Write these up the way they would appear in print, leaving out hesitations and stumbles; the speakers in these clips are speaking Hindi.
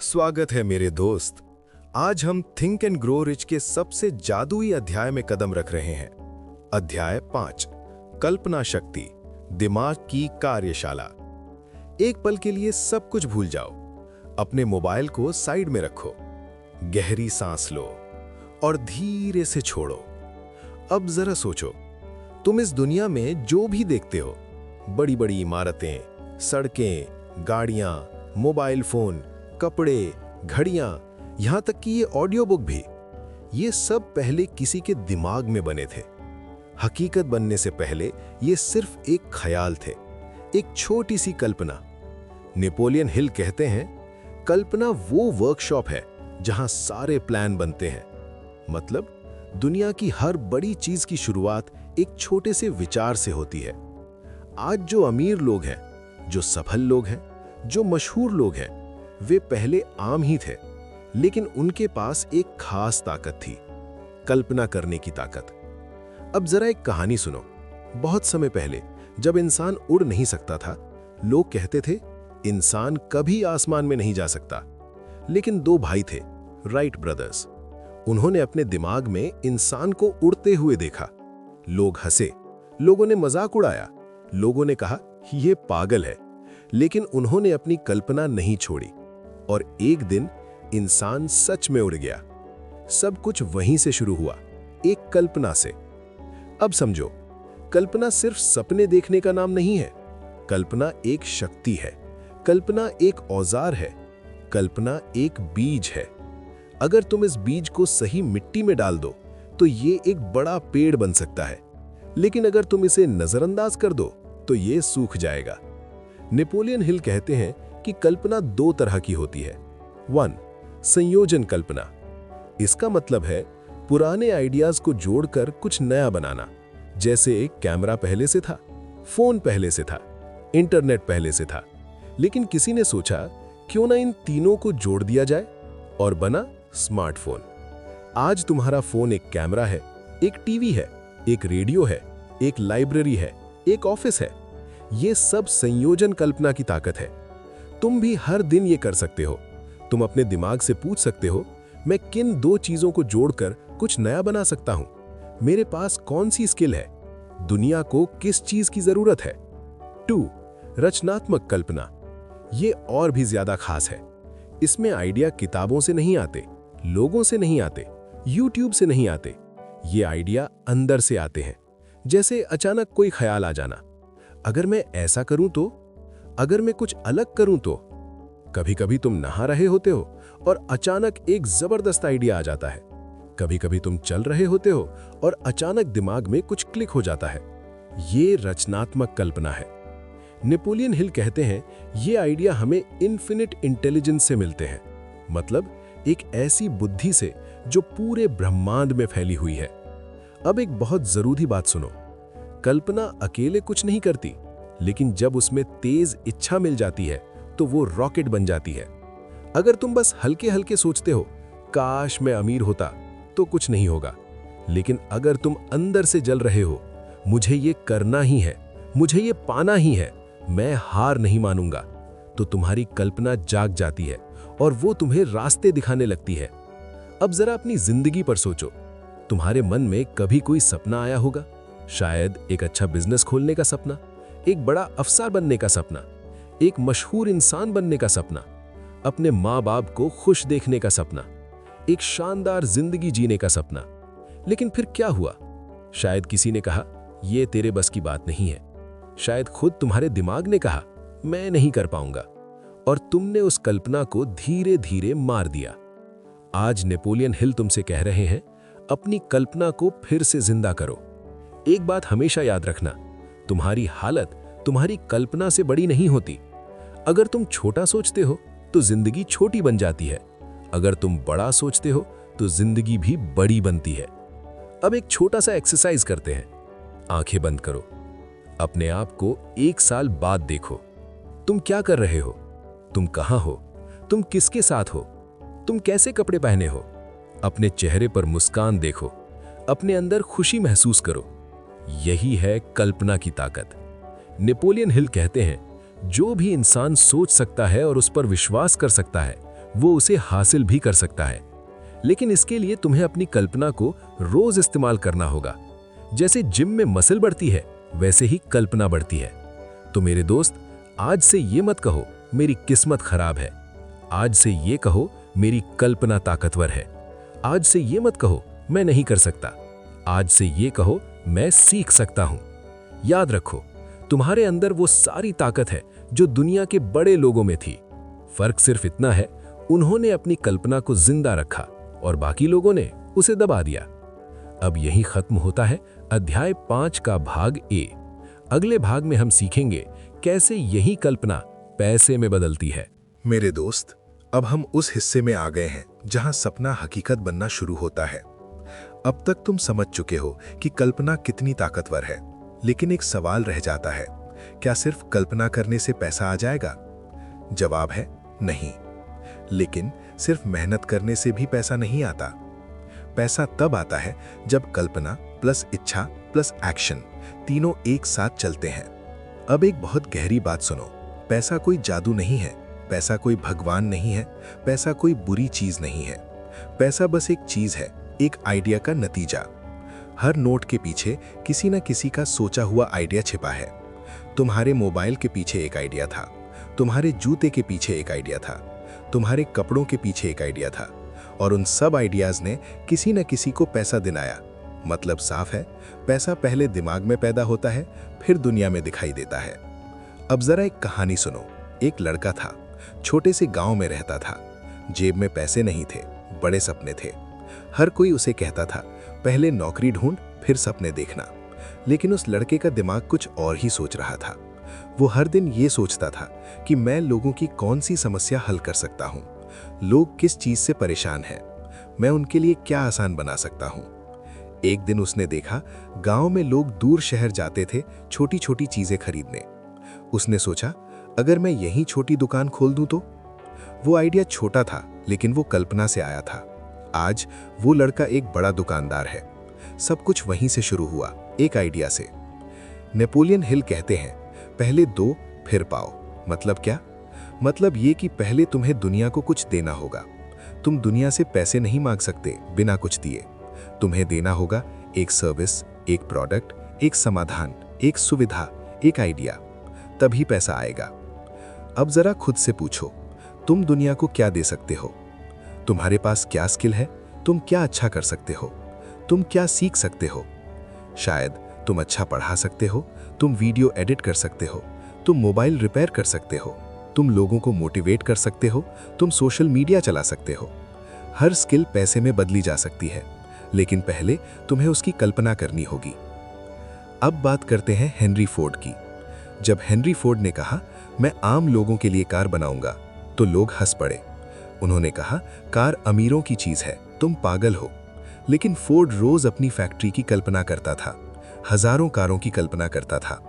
स्वागत है मेरे दोस्त। आज हम थिंक एंड ग्रो रिच के सबसे जादुई अध्याय में कदम रख रहे हैं। अध्याय 5, कल्पना शक्ति, दिमाग की कार्यशाला। एक पल के लिए सब कुछ भूल जाओ, अपने मोबाइल को साइड में रखो, गहरी सांस लो और धीरे से छोड़ो। अब जरा सोचो, तुम इस दुनिया में जो भी देखते हो, बड़ी बड़ी इमारतें, सड़कें, गाड़ियां, मोबाइल फोन, कपड़े, घड़ियां, यहां तक कि ये ऑडियो बुक भी, ये सब पहले किसी के दिमाग में बने थे। हकीकत बनने से पहले ये सिर्फ एक ख्याल थे, एक छोटी सी कल्पना। नेपोलियन हिल कहते हैं, कल्पना वो वर्कशॉप है जहां सारे प्लान बनते हैं। मतलब दुनिया की हर बड़ी चीज की शुरुआत एक छोटे से विचार से होती है। आज जो अमीर लोग हैं, जो सफल लोग हैं, जो मशहूर लोग हैं, वे पहले आम ही थे, लेकिन उनके पास एक खास ताकत थी, कल्पना करने की ताकत। अब जरा एक कहानी सुनो। बहुत समय पहले जब इंसान उड़ नहीं सकता था, लोग कहते थे इंसान कभी आसमान में नहीं जा सकता। लेकिन दो भाई थे, राइट ब्रदर्स। उन्होंने अपने दिमाग में इंसान को उड़ते हुए देखा। लोग हंसे, लोगों ने मजाक उड़ाया, लोगों ने कहा यह पागल है, लेकिन उन्होंने अपनी कल्पना नहीं छोड़ी और एक दिन इंसान सच में उड़ गया। सब कुछ वहीं से शुरू हुआ, एक कल्पना से। अब समझो, कल्पना सिर्फ सपने देखने का नाम नहीं है। कल्पना एक शक्ति है, कल्पना एक औजार है, कल्पना एक बीज है। अगर तुम इस बीज को सही मिट्टी में डाल दो तो ये एक बड़ा पेड़ बन सकता है, लेकिन अगर तुम इसे नजरअंदाज कर दो तो ये सूख जाएगा। नेपोलियन हिल कहते हैं कि कल्पना दो तरह की होती है। 1, संयोजन कल्पना। इसका मतलब है पुराने आइडियाज को जोड़कर कुछ नया बनाना। जैसे एक कैमरा पहले से था, फोन पहले से था, इंटरनेट पहले से था, लेकिन किसी ने सोचा क्यों ना इन तीनों को जोड़ दिया जाए और बना स्मार्टफोन। आज तुम्हारा फोन एक कैमरा है, एक टीवी है, एक रेडियो है, एक लाइब्रेरी है, एक ऑफिस है। ये सब संयोजन कल्पना की ताकत है। तुम भी हर दिन ये कर सकते हो। तुम अपने दिमाग से पूछ सकते हो, मैं किन दो चीजों को जोड़कर कुछ नया बना सकता हूं? मेरे पास कौन सी स्किल है? दुनिया को किस चीज की जरूरत है? 2, रचनात्मक कल्पना। ये और भी ज्यादा खास है। इसमें आइडिया किताबों से नहीं आते, लोगों से नहीं आते, यूट्यूब से नहीं आते। ये आइडिया अंदर से आते हैं। जैसे अचानक कोई ख्याल आ जाना, अगर मैं ऐसा करूं तो, अगर मैं कुछ अलग करूं तो। कभी कभी तुम नहा रहे होते हो और अचानक एक जबरदस्त आइडिया आ जाता है। कभी कभी तुम चल रहे होते हो और अचानक दिमाग में कुछ क्लिक हो जाता है। ये रचनात्मक कल्पना है। नेपोलियन हिल कहते हैं, ये आइडिया हमें इन्फिनिट इंटेलिजेंस से मिलते हैं। मतलब एक ऐसी बुद्धि से जो पूरे ब्रह्मांड में फैली हुई है। अब एक बहुत जरूरी बात सुनो, कल्पना अकेले कुछ नहीं करती, लेकिन जब उसमें तेज इच्छा मिल जाती है तो वो रॉकेट बन जाती है। अगर तुम बस हल्के हल्के सोचते हो, काश मैं अमीर होता, तो कुछ नहीं होगा। लेकिन अगर तुम अंदर से जल रहे हो, मुझे ये करना ही है, मुझे ये पाना ही है, मैं हार नहीं मानूंगा, तो तुम्हारी कल्पना जाग जाती है और वो तुम्हें रास्ते दिखाने लगती है। अब जरा अपनी जिंदगी पर सोचो, तुम्हारे मन में कभी कोई सपना आया होगा। शायद एक अच्छा बिजनेस खोलने का सपना, एक बड़ा अफसर बनने का सपना, एक मशहूर इंसान बनने का सपना, अपने माँ बाप को खुश देखने का सपना, एक शानदार जिंदगी जीने का सपना। लेकिन फिर क्या हुआ? शायद किसी ने कहा यह तेरे बस की बात नहीं है। शायद खुद तुम्हारे दिमाग ने कहा मैं नहीं कर पाऊंगा, और तुमने उस कल्पना को धीरे धीरे मार दिया। आज नेपोलियन हिल तुमसे कह रहे हैं, अपनी कल्पना को फिर से जिंदा करो। एक बात हमेशा याद रखना, तुम्हारी हालत तुम्हारी कल्पना से बड़ी नहीं होती। अगर तुम छोटा सोचते हो तो जिंदगी छोटी बन जाती है, अगर तुम बड़ा सोचते हो तो जिंदगी भी बड़ी बनती है। अब एक छोटा सा एक्सरसाइज करते हैं। आंखें बंद करो, अपने आप को 1 साल बाद देखो। तुम क्या कर रहे हो? तुम कहां हो? तुम किसके साथ हो? तुम कैसे कपड़े पहने हो? अपने चेहरे पर मुस्कान देखो, अपने अंदर खुशी महसूस करो। यही है कल्पना की ताकत। नेपोलियन हिल कहते हैं, जो भी इंसान सोच सकता है और उस पर विश्वास कर सकता है, वो उसे हासिल भी कर सकता है। लेकिन इसके लिए तुम्हें अपनी कल्पना को रोज इस्तेमाल करना होगा। जैसे जिम में मसल बढ़ती है, वैसे ही कल्पना बढ़ती है। तो मेरे दोस्त, आज से ये मत कहो मेरी किस्मत खराब है। आज से ये कहो मेरी कल्पना ताकतवर है। आज से ये मत कहो मैं नहीं कर सकता। आज से ये कहो मैं सीख सकता हूं। याद रखो, तुम्हारे अंदर वो सारी ताकत है जो दुनिया के बड़े लोगों में थी। फर्क सिर्फ इतना है, उन्होंने अपनी कल्पना को जिंदा रखा और बाकी लोगों ने उसे दबा दिया। अब यही खत्म होता है अध्याय 5 का भाग ए। अगले भाग में हम सीखेंगे कैसे यही कल्पना पैसे में बदलती है। मेरे दोस्त, अब हम उस हिस्से में आ गए हैं जहां सपना हकीकत बनना शुरू होता है। अब तक तुम समझ चुके हो कि कल्पना कितनी ताकतवर है, लेकिन एक सवाल रह जाता है, क्या सिर्फ कल्पना करने से पैसा आ जाएगा? जवाब है नहीं। लेकिन सिर्फ मेहनत करने से भी पैसा नहीं आता। पैसा तब आता है जब कल्पना प्लस इच्छा प्लस एक्शन तीनों एक साथ चलते हैं। अब एक बहुत गहरी बात सुनो, पैसा कोई जादू नहीं है, पैसा कोई भगवान नहीं है, पैसा कोई बुरी चीज नहीं है। पैसा बस एक चीज है, एक आइडिया का नतीजा। हर नोट के पीछे किसी न किसी का सोचा हुआ आइडिया छिपा है। तुम्हारे मोबाइल के पीछे एक आइडिया था, तुम्हारे जूते के पीछे एक आइडिया था, तुम्हारे कपड़ों के पीछे एक आइडिया था, और उन सब आइडियाज ने किसी न किसी को पैसा दिलाया। मतलब साफ है, पैसा पहले दिमाग में पैदा होता है, फिर दुनिया में दिखाई देता है। अब जरा एक कहानी सुनो। एक लड़का था, छोटे से गांव में रहता था। जेब में पैसे नहीं थे, बड़े सपने थे। हर कोई उसे कहता था, पहले नौकरी ढूंढ, फिर सपने देखना। लेकिन उस लड़के का दिमाग कुछ और ही सोच रहा था। वो हर दिन ये सोचता था कि मैं लोगों की कौन सी समस्या हल कर सकता हूँ, लोग किस चीज से परेशान हैं, मैं उनके लिए क्या आसान बना सकता हूँ। एक दिन उसने देखा, गांव में लोग दूर शहर जाते थे छोटी छोटी चीजें खरीदने। उसने सोचा, अगर मैं यहीं छोटी दुकान खोल दूं तो? वो आइडिया छोटा था, लेकिन वो कल्पना से आया था। आज वो लड़का एक बड़ा दुकानदार है। सब कुछ वहीं से शुरू हुआ, एक आइडिया से। नेपोलियन हिल कहते हैं, पहले दो फिर पाओ। मतलब क्या? मतलब ये कि पहले तुम्हें दुनिया को कुछ देना होगा। तुम दुनिया से पैसे नहीं मांग सकते बिना कुछ दिए। तुम्हें देना होगा एक सर्विस, एक प्रोडक्ट, एक समाधान, एक सुविधा, एक आइडिया। तभी पैसा आएगा। अब जरा खुद से पूछो, तुम दुनिया को क्या दे सकते हो? तुम्हारे पास क्या स्किल है? तुम क्या अच्छा कर सकते हो? तुम क्या सीख सकते हो? शायद तुम अच्छा पढ़ा सकते हो, तुम वीडियो एडिट कर सकते हो, तुम मोबाइल रिपेयर कर सकते हो, तुम लोगों को मोटिवेट कर सकते हो, तुम सोशल मीडिया चला सकते हो। हर स्किल पैसे में बदली जा सकती है, लेकिन पहले तुम्हें उसकी कल्पना करनी होगी। अब बात करते हैं हेनरी फोर्ड की। जब हेनरी फोर्ड ने कहा, मैं आम लोगों के लिए कार बनाऊंगा, तो लोग हंस पड़े। उन्होंने कहा, कार अमीरों की चीज है, तुम पागल हो। लेकिन फोर्ड रोज अपनी फैक्ट्री की कल्पना करता था, हजारों कारों की कल्पना करता था,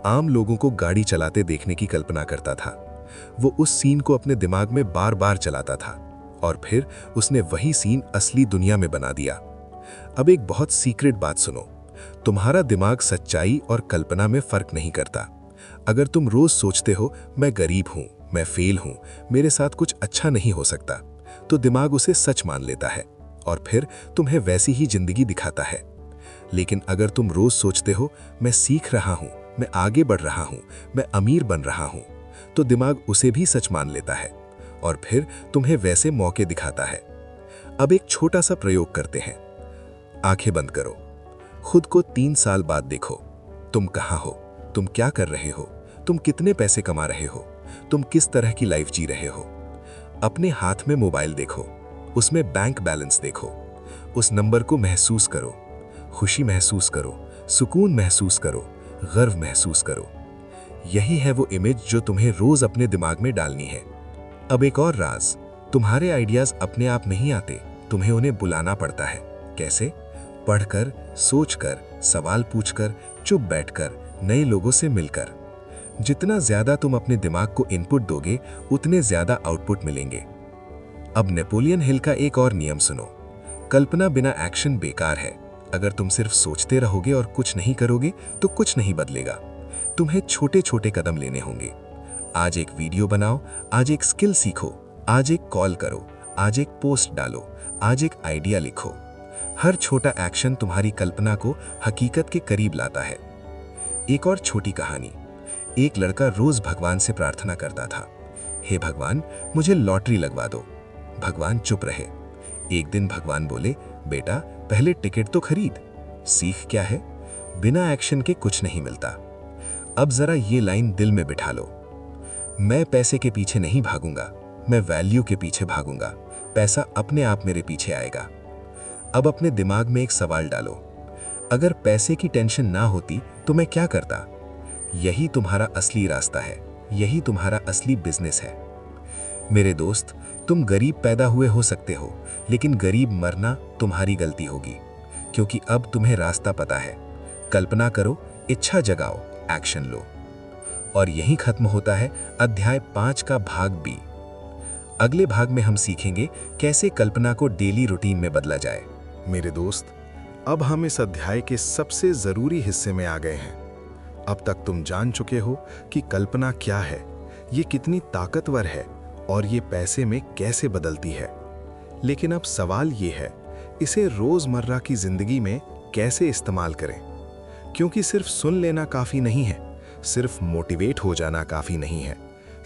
आम लोगों को गाड़ी चलाते देखने की कल्पना करता था। वो उस सीन को अपने दिमाग में बार बार चलाता था और फिर उसने वही सीन असली दुनिया में बना दिया। अब एक बहुत सीक्रेट बात सुनो, तुम्हारा दिमाग सच्चाई और कल्पना में फर्क नहीं करता। अगर तुम रोज सोचते हो, मैं गरीब हूं, मैं फेल हूं, मेरे साथ कुछ अच्छा नहीं हो सकता, तो दिमाग उसे सच मान लेता है और फिर तुम्हें वैसी ही जिंदगी दिखाता है। लेकिन अगर तुम रोज सोचते हो, मैं सीख रहा हूं, मैं आगे बढ़ रहा हूं, मैं अमीर बन रहा हूं, तो दिमाग उसे भी सच मान लेता है और फिर तुम्हें वैसे मौके दिखाता है। अब एक छोटा सा प्रयोग करते हैं। आंखें बंद करो, खुद को 3 साल बाद देखो। तुम कहाँ हो? तुम क्या कर रहे हो? तुम कितने पैसे कमा रहे हो? तुम किस तरह की लाइफ जी रहे हो? अपने हाथ में मोबाइल देखो, उसमें बैंक बैलेंस देखो, उस नंबर को महसूस करो, खुशी महसूस करो, सुकून महसूस करो, गर्व महसूस करो। यही है वो इमेज जो तुम्हें रोज अपने दिमाग में डालनी है। अब एक और राज, तुम्हारे आइडियाज अपने आप नहीं आते, तुम्हें उन्हें बुलाना पड़ता है। कैसे? पढ़कर, सोचकर, सवाल पूछकर, चुप बैठकर, नए लोगों से मिलकर। जितना ज्यादा तुम अपने दिमाग को इनपुट दोगे, उतने ज्यादा आउटपुट मिलेंगे। अब नेपोलियन हिल का एक और नियम सुनो, कल्पना बिना एक्शन बेकार है। अगर तुम सिर्फ सोचते रहोगे और कुछ नहीं करोगे तो कुछ नहीं बदलेगा। तुम्हें छोटे छोटे कदम लेने होंगे। आज एक वीडियो बनाओ, आज एक स्किल सीखो, आज एक कॉल करो, आज एक पोस्ट डालो, आज एक आइडिया लिखो। हर छोटा एक्शन तुम्हारी कल्पना को हकीकत के करीब लाता है। एक और छोटी कहानी। एक लड़का रोज भगवान से प्रार्थना करता था, हे भगवान मुझे लॉटरी लगवा दो। भगवान चुप रहे। एक दिन भगवान बोले, बेटा पहले टिकट तो खरीद। सीख क्या है? बिना एक्शन के कुछ नहीं मिलता। अब जरा ये लाइन दिल में बिठा लो। मैं पैसे के पीछे नहीं भागूंगा, मैं वैल्यू के पीछे भागूंगा। पैसा अपने आप मेरे पीछे आएगा। अब अपने दिमाग में एक सवाल डालो, अगर पैसे की टेंशन ना होती तो मैं क्या करता? यही तुम्हारा असली रास्ता है, यही तुम्हारा असली बिजनेस है। मेरे दोस्त, तुम गरीब पैदा हुए हो सकते हो, लेकिन गरीब मरना तुम्हारी गलती होगी, क्योंकि अब तुम्हें रास्ता पता है। कल्पना करो, इच्छा जगाओ, एक्शन लो। और यहीं खत्म होता है अध्याय 5 का भाग बी। अगले भाग में हम सीखेंगे कैसे कल्पना को डेली रूटीन में बदला जाए। मेरे दोस्त, अब हम इस अध्याय के सबसे जरूरी हिस्से में आ गए हैं। अब तक तुम जान चुके हो कि कल्पना क्या है, ये कितनी ताकतवर है और ये पैसे में कैसे बदलती है। लेकिन अब सवाल ये है, इसे रोजमर्रा की जिंदगी में कैसे इस्तेमाल करें? क्योंकि सिर्फ सुन लेना काफी नहीं है, सिर्फ मोटिवेट हो जाना काफी नहीं है,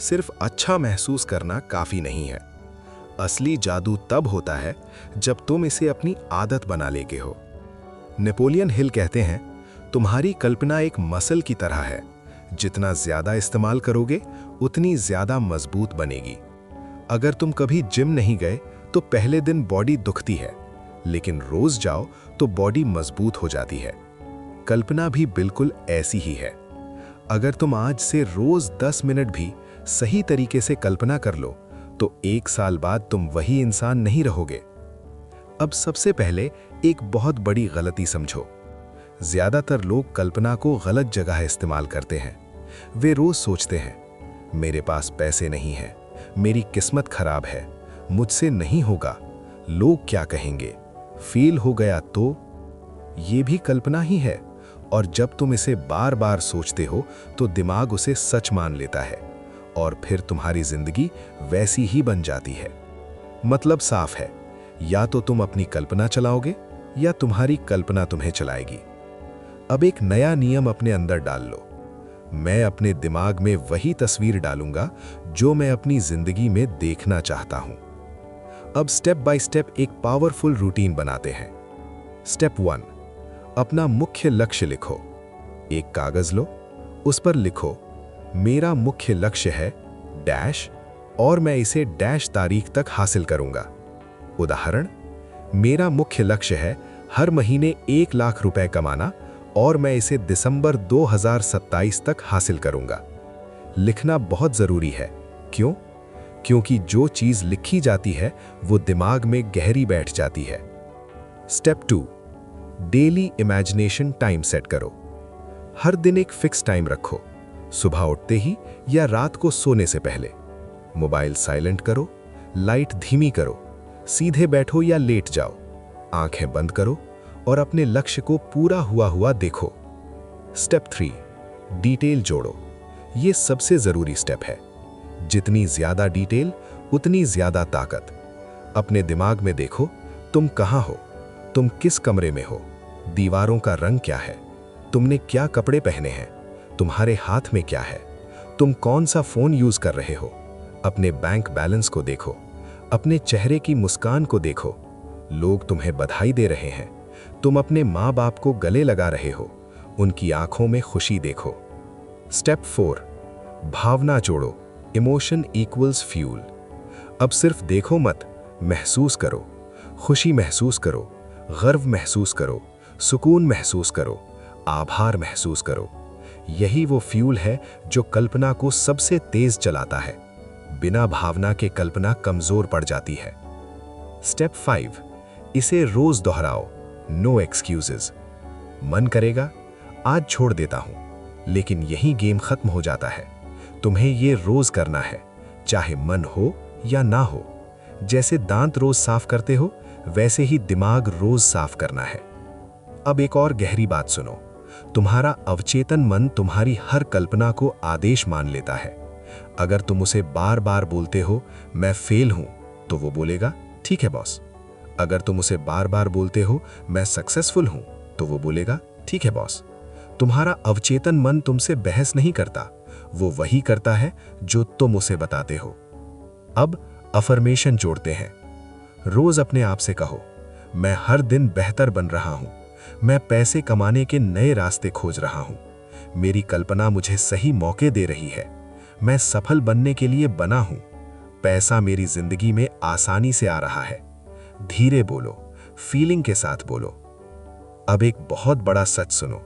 सिर्फ अच्छा महसूस करना काफी नहीं है। असली जादू तब होता है जब तुम इसे अपनी आदत बना लेते हो। नेपोलियन हिल कहते हैं, तुम्हारी कल्पना एक मसल की तरह है, जितना ज्यादा इस्तेमाल करोगे उतनी ज्यादा मजबूत बनेगी। अगर तुम कभी जिम नहीं गए तो पहले दिन बॉडी दुखती है, लेकिन रोज जाओ तो बॉडी मजबूत हो जाती है। कल्पना भी बिल्कुल ऐसी ही है। अगर तुम आज से रोज 10 मिनट भी सही तरीके से कल्पना कर लो तो 1 साल बाद तुम वही इंसान नहीं रहोगे। अब सबसे पहले एक बहुत बड़ी गलती समझो। ज्यादातर लोग कल्पना को गलत जगह इस्तेमाल करते हैं। वे रोज सोचते हैं, मेरे पास पैसे नहीं हैं, मेरी किस्मत खराब है, मुझसे नहीं होगा, लोग क्या कहेंगे, फेल हो गया तो। ये भी कल्पना ही है, और जब तुम इसे बार बार सोचते हो तो दिमाग उसे सच मान लेता है और फिर तुम्हारी जिंदगी वैसी ही बन जाती है। मतलब साफ है, या तो तुम अपनी कल्पना चलाओगे या तुम्हारी कल्पना तुम्हें चलाएगी। अब एक नया नियम अपने अंदर डाल लो। मैं अपने दिमाग में वही तस्वीर डालूंगा जो मैं अपनी जिंदगी में देखना चाहता हूं। अब स्टेप बाय स्टेप एक पावरफुल रूटीन बनाते हैं। स्टेप 1, अपना मुख्य लक्ष्य लिखो। एक कागज लो, उस पर लिखो, मेरा मुख्य लक्ष्य है डैश और मैं इसे डैश तारीख तक हासिल करूंगा। उदाहरण, मेरा मुख्य लक्ष्य है हर महीने 1 लाख रुपए कमाना और मैं इसे दिसंबर 2027 तक हासिल करूंगा। लिखना बहुत जरूरी है। क्यों? क्योंकि जो चीज लिखी जाती है वो दिमाग में गहरी बैठ जाती है। Step 2, daily imagination time set करो। हर दिन एक फिक्स टाइम रखो, सुबह उठते ही या रात को सोने से पहले। मोबाइल साइलेंट करो, लाइट धीमी करो, सीधे बैठो या लेट जाओ, आंखें बंद करो और अपने लक्ष्य को पूरा हुआ देखो। स्टेप 3, डिटेल जोड़ो। ये सबसे जरूरी स्टेप है। जितनी ज्यादा डिटेल उतनी ज्यादा ताकत। अपने दिमाग में देखो, तुम कहां हो, तुम किस कमरे में हो, दीवारों का रंग क्या है, तुमने क्या कपड़े पहने हैं, तुम्हारे हाथ में क्या है, तुम कौन सा फोन यूज कर रहे हो। अपने बैंक बैलेंस को देखो, अपने चेहरे की मुस्कान को देखो। लोग तुम्हें बधाई दे रहे हैं, तुम अपने माँ बाप को गले लगा रहे हो, उनकी आंखों में खुशी देखो। स्टेप 4, भावना जोड़ो। Emotion equals fuel. अब सिर्फ देखो मत, महसूस करो। खुशी महसूस करो, गर्व महसूस करो, सुकून महसूस करो, आभार महसूस करो। यही वो फ्यूल है जो कल्पना को सबसे तेज चलाता है। बिना भावना के कल्पना कमजोर पड़ जाती है। स्टेप 5, इसे रोज दोहराओ। No excuses. मन करेगा आज छोड़ देता हूं, लेकिन यही गेम खत्म हो जाता है। तुम्हें ये रोज करना है, चाहे मन हो या ना हो। जैसे दांत रोज साफ करते हो, वैसे ही दिमाग रोज साफ करना है। अब एक और गहरी बात सुनो। तुम्हारा अवचेतन मन तुम्हारी हर कल्पना को आदेश मान लेता है। अगर तुम उसे बार बार बोलते हो मैं फेल हूं, तो वो बोलेगा ठीक है बॉस। अगर तुम उसे बार बार बोलते हो मैं सक्सेसफुल हूं, तो वो बोलेगा ठीक है बॉस। तुम्हारा अवचेतन मन तुमसे बहस नहीं करता, वो वही करता है जो तुम उसे बताते हो। अब अफर्मेशन जोड़ते हैं। रोज अपने आप से कहो, मैं हर दिन बेहतर बन रहा हूं, मैं पैसे कमाने के नए रास्ते खोज रहा हूं, मेरी कल्पना मुझे सही मौके दे रही है, मैं सफल बनने के लिए बना हूं, पैसा मेरी जिंदगी में आसानी से आ रहा है। धीरे बोलो, फीलिंग के साथ बोलो। अब एक बहुत बड़ा सच सुनो,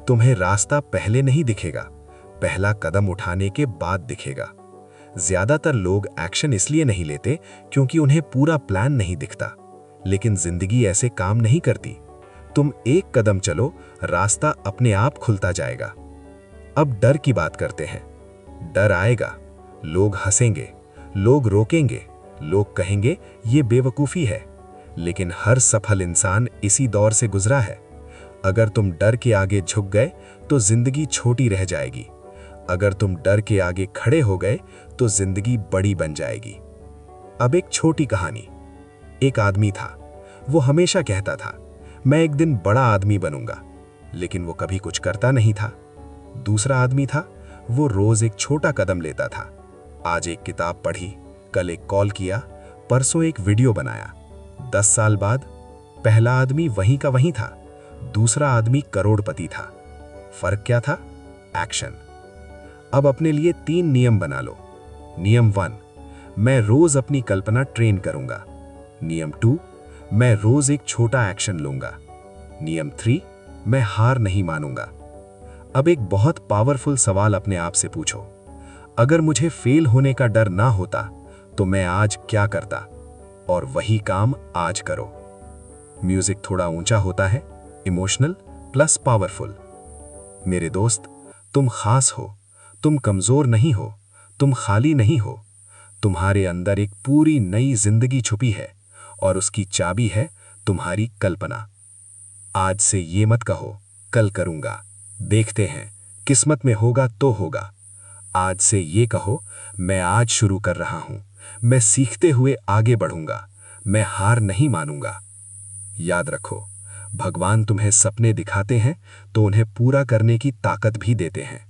तुम्हें रास्ता पहले नहीं दिखेगा, पहला कदम उठाने के बाद दिखेगा। ज्यादातर लोग एक्शन इसलिए नहीं लेते क्योंकि उन्हें पूरा प्लान नहीं दिखता, लेकिन जिंदगी ऐसे काम नहीं करती। तुम एक कदम चलो, रास्ता अपने आप खुलता जाएगा। अब डर की बात करते हैं। डर आएगा, लोग हंसेंगे, लोग रोकेंगे, लोग कहेंगे ये बेवकूफी है, लेकिन हर सफल इंसान इसी दौर से गुजरा है। अगर तुम डर के आगे झुक गए तो जिंदगी छोटी रह जाएगी, अगर तुम डर के आगे खड़े हो गए तो जिंदगी बड़ी बन जाएगी। अब एक छोटी कहानी। एक आदमी था, वो हमेशा कहता था मैं एक दिन बड़ा आदमी बनूंगा, लेकिन वो कभी कुछ करता नहीं था। दूसरा आदमी था, वो रोज एक छोटा कदम लेता था। आज एक किताब पढ़ी, कल एक कॉल किया, परसों एक वीडियो बनाया। 10 साल बाद पहला आदमी वहीं का वहीं था, दूसरा आदमी करोड़पति था। फर्क क्या था? एक्शन। अब अपने लिए 3 नियम बना लो। नियम 1, मैं रोज अपनी कल्पना ट्रेन करूंगा। नियम 2, मैं रोज एक छोटा एक्शन लूंगा। नियम 3, मैं हार नहीं मानूंगा। अब एक बहुत पावरफुल सवाल अपने आप से पूछो, अगर मुझे फेल होने का डर ना होता तो मैं आज क्या करता? और वही काम आज करो। म्यूजिक थोड़ा ऊंचा होता है, इमोशनल प्लस पावरफुल। मेरे दोस्त, तुम खास हो, तुम कमजोर नहीं हो, तुम खाली नहीं हो। तुम्हारे अंदर एक पूरी नई जिंदगी छुपी है और उसकी चाबी है तुम्हारी कल्पना। आज से ये मत कहो कल करूंगा, देखते हैं, किस्मत में होगा तो होगा। आज से ये कहो मैं आज शुरू कर रहा हूं, मैं सीखते हुए आगे बढ़ूंगा, मैं हार नहीं मानूंगा। याद रखो, भगवान तुम्हें सपने दिखाते हैं तो उन्हें पूरा करने की ताकत भी देते हैं,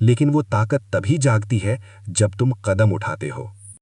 लेकिन वो ताकत तभी जागती है जब तुम कदम उठाते हो।